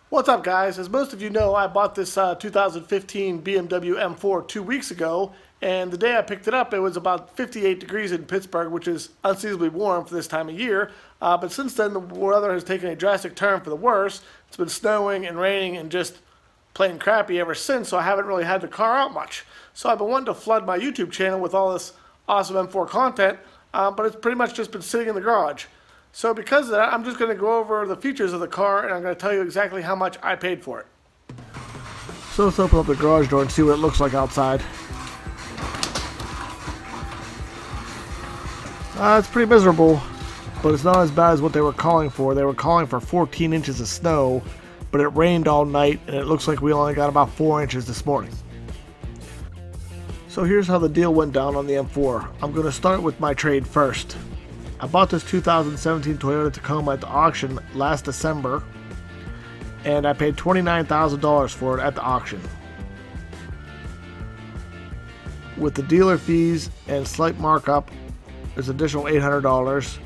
What's up, guys? As most of you know, I bought this 2015 BMW M4 2 weeks ago, and the day I picked it up, it was about 58 degrees in Pittsburgh, which is unseasonably warm for this time of year. But since then, the weather has taken a drastic turn for the worse. It's been snowing and raining and just plain crappy ever since, so I haven't really had the car out much. So I've been wanting to flood my YouTube channel with all this awesome M4 content, but it's pretty much just been sitting in the garage. So because of that, I'm just going to go over the features of the car, and I'm going to tell you exactly how much I paid for it. So let's open up the garage door and see what it looks like outside. It's pretty miserable, but it's not as bad as what they were calling for. They were calling for 14 inches of snow, but it rained all night, and it looks like we only got about 4 inches this morning. So here's how the deal went down on the M4. I'm going to start with my trade first. I bought this 2017 Toyota Tacoma at the auction last December, and I paid $29,000 for it at the auction. With the dealer fees and slight markup, there's additional $800,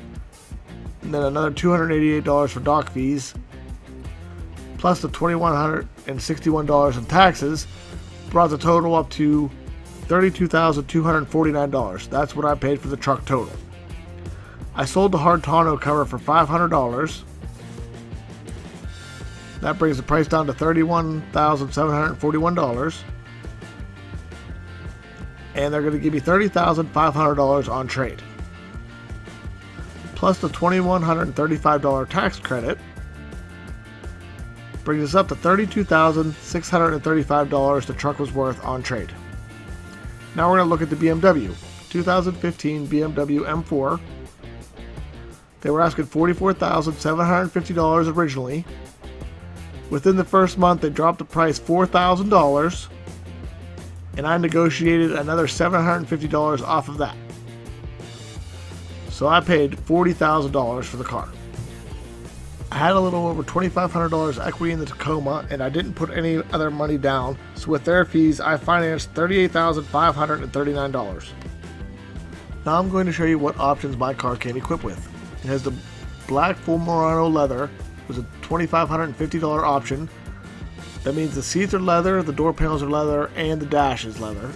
and then another $288 for dock fees, plus the $2,161 in taxes, brought the total up to $32,249. That's what I paid for the truck total. I sold the hard tonneau cover for $500. That brings the price down to $31,741. And they're going to give me $30,500 on trade. Plus the $2,135 tax credit brings us up to $32,635 the truck was worth on trade. Now we're going to look at the BMW. 2015 BMW M4. They were asking $44,750 originally. Within the first month, they dropped the price $4,000, and I negotiated another $750 off of that. So I paid $40,000 for the car. I had a little over $2,500 equity in the Tacoma, and I didn't put any other money down, so with their fees, I financed $38,539. Now I'm going to show you what options my car came equipped with. It has the black full Merino leather. It was a $2,550 option. That means the seats are leather, the door panels are leather, and the dash is leather.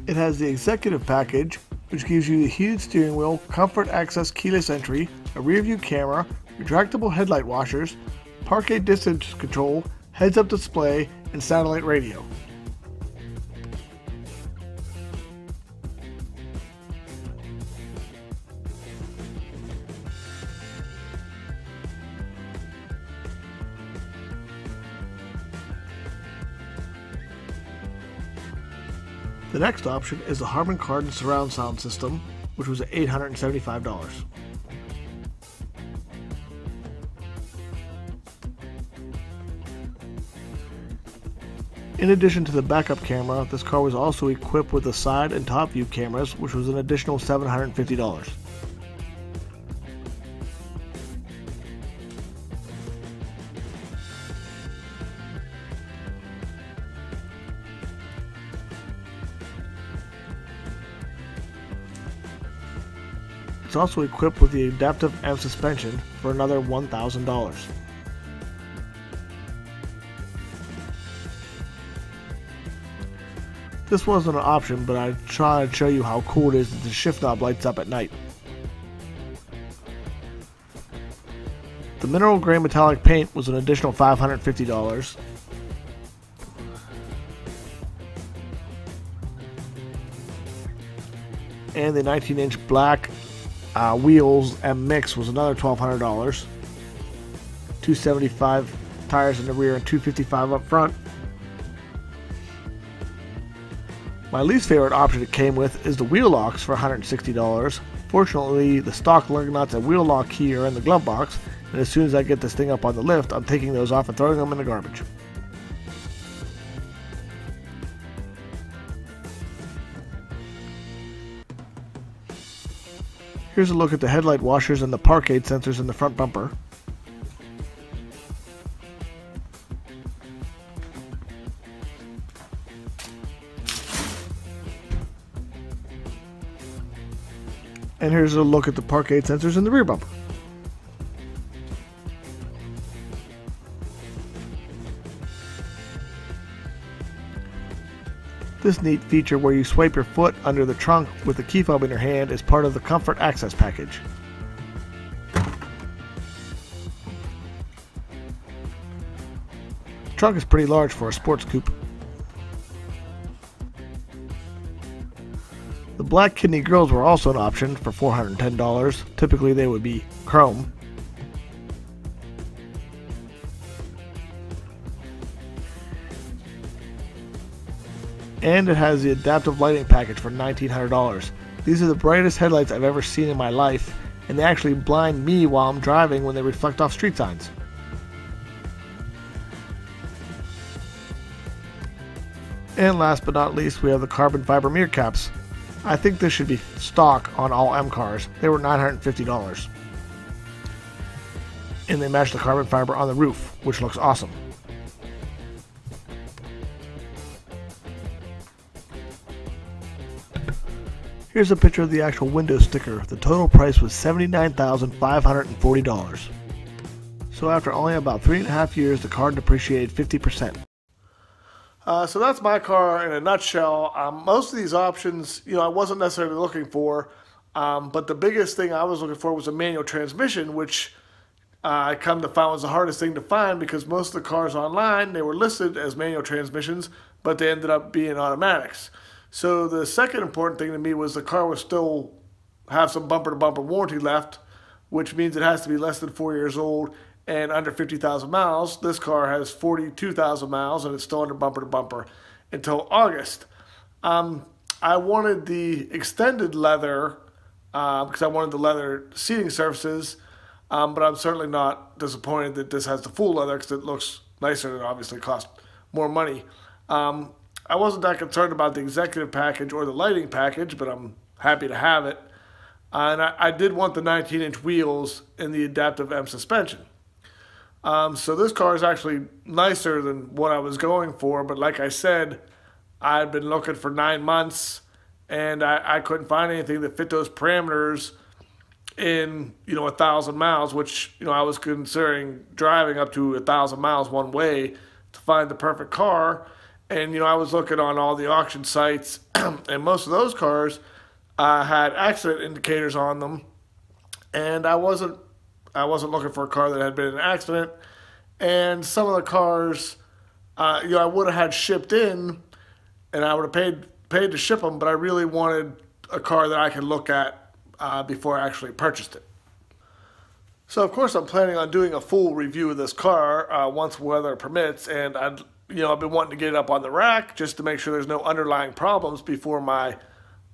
It has the executive package, which gives you the heated steering wheel, comfort access keyless entry, a rear view camera, retractable headlight washers, parquet distance control, heads-up display, and satellite radio. The next option is the Harman Kardon surround sound system, which was $875. In addition to the backup camera, this car was also equipped with the side and top view cameras, which was an additional $750. It's also equipped with the adaptive M suspension for another $1,000. This wasn't an option, but I tried to show you how cool it is that the shift knob lights up at night. The mineral gray metallic paint was an additional $550. And the 19-inch black wheels and mix was another $1,200. 275 tires in the rear and 255 up front. My least favorite option it came with is the wheel locks for $160. Fortunately, the stock lug nuts and wheel lock key are in the glove box, and as soon as I get this thing up on the lift, I'm taking those off and throwing them in the garbage. Here's a look at the headlight washers and the parquet sensors in the front bumper. And here's a look at the park aid sensors in the rear bumper. This neat feature where you swipe your foot under the trunk with the key fob in your hand is part of the Comfort Access package. The trunk is pretty large for a sports coupe. The black kidney grills were also an option for $410. Typically they would be chrome. And it has the adaptive lighting package for $1,900. These are the brightest headlights I've ever seen in my life, and they actually blind me while I'm driving when they reflect off street signs. And last but not least, we have the carbon fiber mirror caps. I think this should be stock on all M cars. They were $950. And they match the carbon fiber on the roof, which looks awesome. Here's a picture of the actual window sticker. The total price was $79,540. So after only about 3.5 years, the car depreciated 50%. So that's my car in a nutshell. Most of these options, I wasn't necessarily looking for, but the biggest thing I was looking for was a manual transmission, which I come to find was the hardest thing to find because most of the cars online, they were listed as manual transmissions, but they ended up being automatics. So the second important thing to me was the car was still have some bumper-to-bumper warranty left, which means it has to be less than 4 years old and under 50,000 miles. This car has 42,000 miles and it's still under bumper-to-bumper until August. I wanted the extended leather because I wanted the leather seating surfaces, but I'm certainly not disappointed that this has the full leather because it looks nicer and obviously costs more money. I wasn't that concerned about the executive package or the lighting package, but I'm happy to have it. And I did want the 19-inch wheels and the adaptive M suspension. So this car is actually nicer than what I was going for, but like I said, I'd been looking for 9 months, and I couldn't find anything that fit those parameters in 1,000 miles, which I was considering driving up to 1,000 miles one way to find the perfect car. And, I was looking on all the auction sites, and most of those cars had accident indicators on them. And I wasn't looking for a car that had been in an accident. And some of the cars, I would have had shipped in, and I would have paid to ship them, but I really wanted a car that I could look at before I actually purchased it. So, of course, I'm planning on doing a full review of this car once weather permits, and I've been wanting to get it up on the rack just to make sure there's no underlying problems before my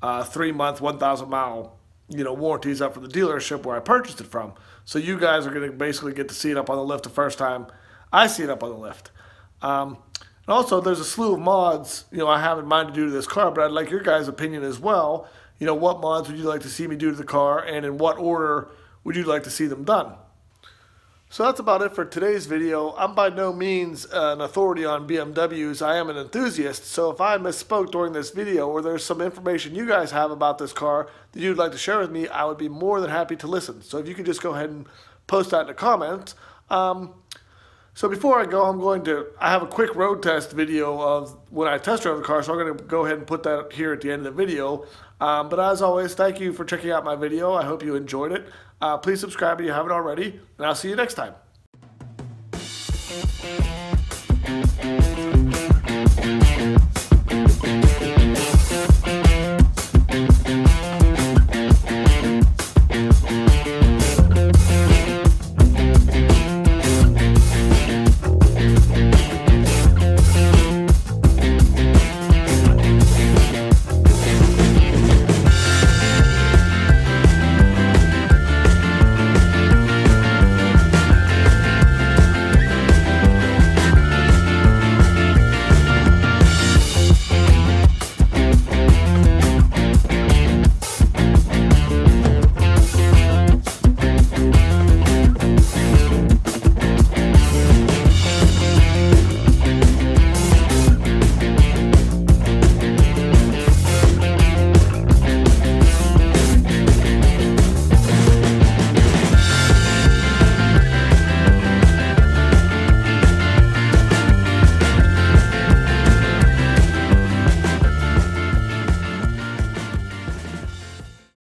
3-month, 1,000-mile, warranty is up for the dealership where I purchased it from. So you guys are going to basically get to see it up on the lift the first time I see it up on the lift. And also, there's a slew of mods, I have in mind to do to this car, but I'd like your guys' opinion as well. What mods would you like to see me do to the car, and in what order would you like to see them done? So that's about it for today's video. I'm by no means an authority on BMWs. I am an enthusiast, so if I misspoke during this video or there's some information you guys have about this car that you'd like to share with me, I would be more than happy to listen. So if you could just go ahead and post that in the comments. So before I go, I have a quick road test video of when I test drove the car, so I'm going to go ahead and put that here at the end of the video. But as always, thank you for checking out my video. I hope you enjoyed it. Please subscribe if you haven't already, and I'll see you next time.